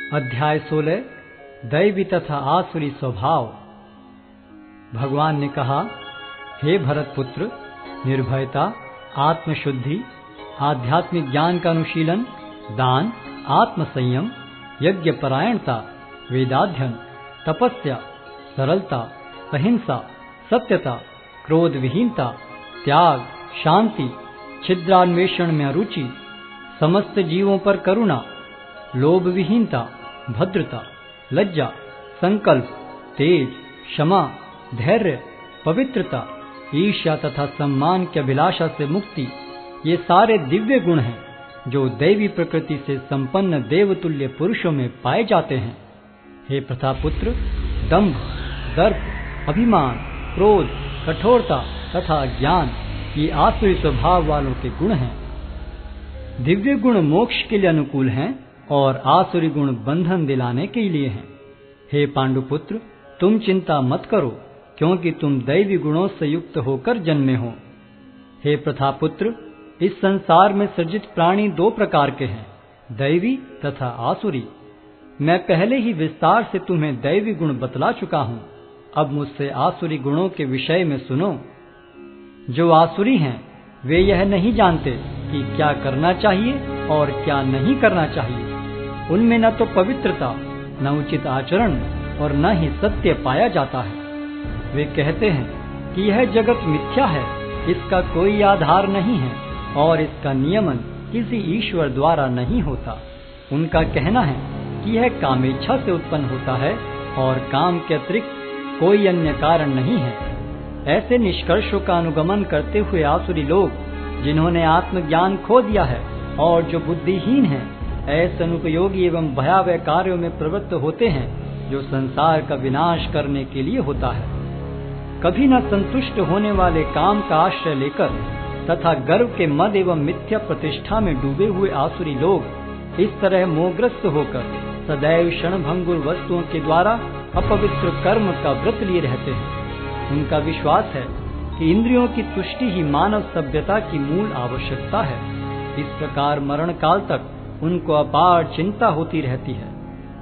अध्याय 16 दैवी तथा आसुरी स्वभाव। भगवान ने कहा, हे भरत पुत्र, निर्भयता, आत्मशुद्धि, आध्यात्मिक ज्ञान का अनुशीलन, दान, आत्मसंयम, यज्ञ परायणता, वेदाध्ययन, तपस्या, सरलता, अहिंसा, सत्यता, क्रोध विहीनता, त्याग, शांति, छिद्रान्वेषण में रुचि, समस्त जीवों पर करुणा, लोभ विहीनता, भद्रता, लज्जा, संकल्प, तेज, क्षमा, धैर्य, पवित्रता, ईर्ष्या तथा सम्मान की अभिलाषा से मुक्ति, ये सारे दिव्य गुण हैं जो दैवी प्रकृति से संपन्न देवतुल्य पुरुषों में पाए जाते हैं। हे प्रतापुत्र, दंभ, दर्प, अभिमान, क्रोध, कठोरता तथा ज्ञान ये आसुरी स्वभाव वालों के गुण हैं। दिव्य गुण मोक्ष के लिए अनुकूल हैं और आसुरी गुण बंधन दिलाने के लिए हैं। हे पांडुपुत्र, तुम चिंता मत करो, क्योंकि तुम दैवी गुणों से युक्त होकर जन्मे हो। हे प्रथापुत्र, इस संसार में सृजित प्राणी दो प्रकार के हैं, दैवी तथा आसुरी। मैं पहले ही विस्तार से तुम्हें दैवी गुण बतला चुका हूँ। अब मुझसे आसुरी गुणों के विषय में सुनो। जो आसुरी हैं वे यह नहीं जानते कि क्या करना चाहिए और क्या नहीं करना चाहिए। उनमें न तो पवित्रता, न उचित आचरण और न ही सत्य पाया जाता है। वे कहते हैं कि यह जगत मिथ्या है, इसका कोई आधार नहीं है और इसका नियमन किसी ईश्वर द्वारा नहीं होता। उनका कहना है कि यह कामेच्छा से उत्पन्न होता है और काम के अतिरिक्त कोई अन्य कारण नहीं है। ऐसे निष्कर्षों का अनुगमन करते हुए आसुरी लोग, जिन्होंने आत्मज्ञान खो दिया है और जो बुद्धिहीन हैं, ऐसे अनुपयोगी एवं भयावह कार्यों में प्रवृत्त होते हैं जो संसार का विनाश करने के लिए होता है। कभी न संतुष्ट होने वाले काम का आश्रय लेकर तथा गर्व के मद एवं मिथ्या प्रतिष्ठा में डूबे हुए आसुरी लोग इस तरह मोहग्रस्त होकर सदैव क्षणभंगुर वस्तुओं के द्वारा अपवित्र कर्म का व्रत लिए रहते हैं। उनका विश्वास है कि इंद्रियों की तुष्टि ही मानव सभ्यता की मूल आवश्यकता है। इस प्रकार मरण काल तक उनको अपार चिंता होती रहती है।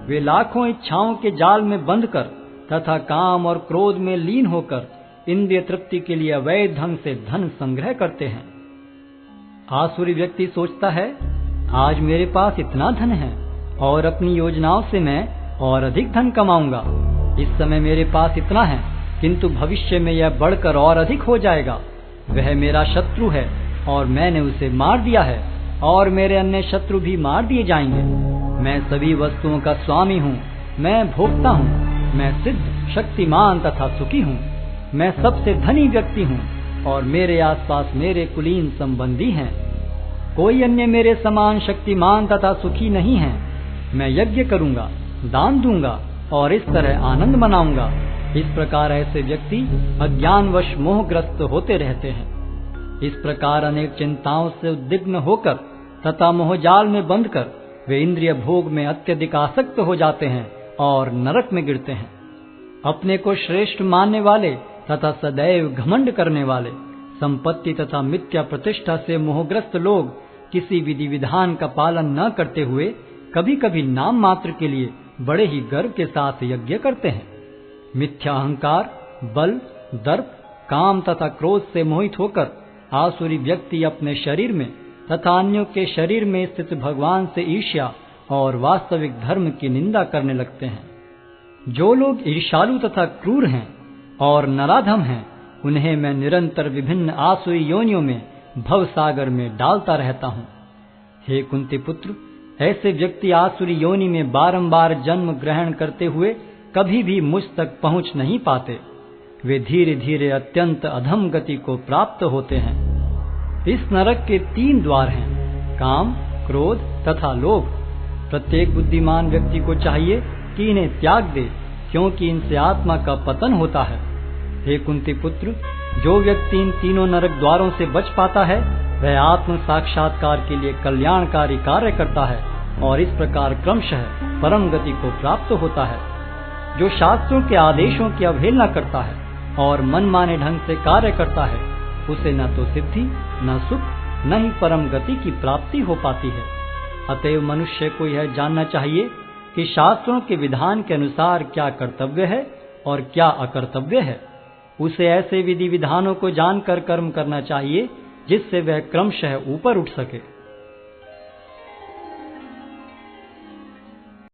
वे लाखों इच्छाओं के जाल में बंधकर तथा काम और क्रोध में लीन होकर इंद्रिय तृप्ति के लिए अवैध ढंग से धन संग्रह करते हैं। आसुरी व्यक्ति सोचता है, आज मेरे पास इतना धन है और अपनी योजनाओं से मैं और अधिक धन कमाऊंगा। इस समय मेरे पास इतना है, किंतु भविष्य में यह बढ़कर और अधिक हो जाएगा। वह मेरा शत्रु है और मैंने उसे मार दिया है और मेरे अन्य शत्रु भी मार दिए जाएंगे। मैं सभी वस्तुओं का स्वामी हूँ, मैं भोक्ता हूँ, मैं सिद्ध, शक्तिमान तथा सुखी हूँ। मैं सबसे धनी व्यक्ति हूँ और मेरे आसपास मेरे कुलीन संबंधी हैं। कोई अन्य मेरे समान शक्तिमान तथा सुखी नहीं है। मैं यज्ञ करूँगा, दान दूंगा और इस तरह आनंद मनाऊंगा। इस प्रकार ऐसे व्यक्ति अज्ञानवश मोहग्रस्त होते रहते हैं। इस प्रकार अनेक चिंताओं से उद्विग्न होकर तथा मोहजाल में बंधकर वे इंद्रिय भोग में अत्यधिक आसक्त हो जाते हैं और नरक में गिरते हैं। अपने को श्रेष्ठ मानने वाले तथा सदैव घमंड करने वाले, संपत्ति तथा मिथ्या प्रतिष्ठा से मोहग्रस्त लोग किसी विधि विधान का पालन न करते हुए कभी कभी नाम मात्र के लिए बड़े ही गर्व के साथ यज्ञ करते हैं। मिथ्या अहंकार, बल, दर्प, काम तथा क्रोध से मोहित होकर आसुरी व्यक्ति अपने शरीर में तथा अन्यों के शरीर में स्थित भगवान से ईर्ष्या और वास्तविक धर्म की निंदा करने लगते हैं। जो लोग ईर्ष्यालु तथा क्रूर हैं और नराधम हैं, उन्हें मैं निरंतर विभिन्न आसुरी योनियों में भव सागर में डालता रहता हूँ। हे कुंती पुत्र, ऐसे व्यक्ति आसुरी योनि में बारंबार जन्म ग्रहण करते हुए कभी भी मुझ तक पहुँच नहीं पाते। वे धीरे धीरे अत्यंत अधम गति को प्राप्त होते हैं। इस नरक के 3 द्वार हैं, काम, क्रोध तथा लोभ। प्रत्येक बुद्धिमान व्यक्ति को चाहिए कि इन्हें त्याग दे, क्योंकि इनसे आत्मा का पतन होता है। हे कुंती पुत्र, जो व्यक्ति इन तीनों नरक द्वारों से बच पाता है, वह आत्म साक्षात्कार के लिए कल्याणकारी कार्य करता है और इस प्रकार क्रमशः परम गति को प्राप्त होता है। जो शास्त्रों के आदेशों की अवहेलना करता है और मनमाने ढंग से कार्य करता है, उसे न तो सिद्धि, न सुख, न ही परम गति की प्राप्ति हो पाती है। अतएव मनुष्य को यह जानना चाहिए कि शास्त्रों के विधान के अनुसार क्या कर्तव्य है और क्या अकर्तव्य है। उसे ऐसे विधि विधानों को जानकर कर्म करना चाहिए जिससे वह क्रमशः ऊपर उठ सके।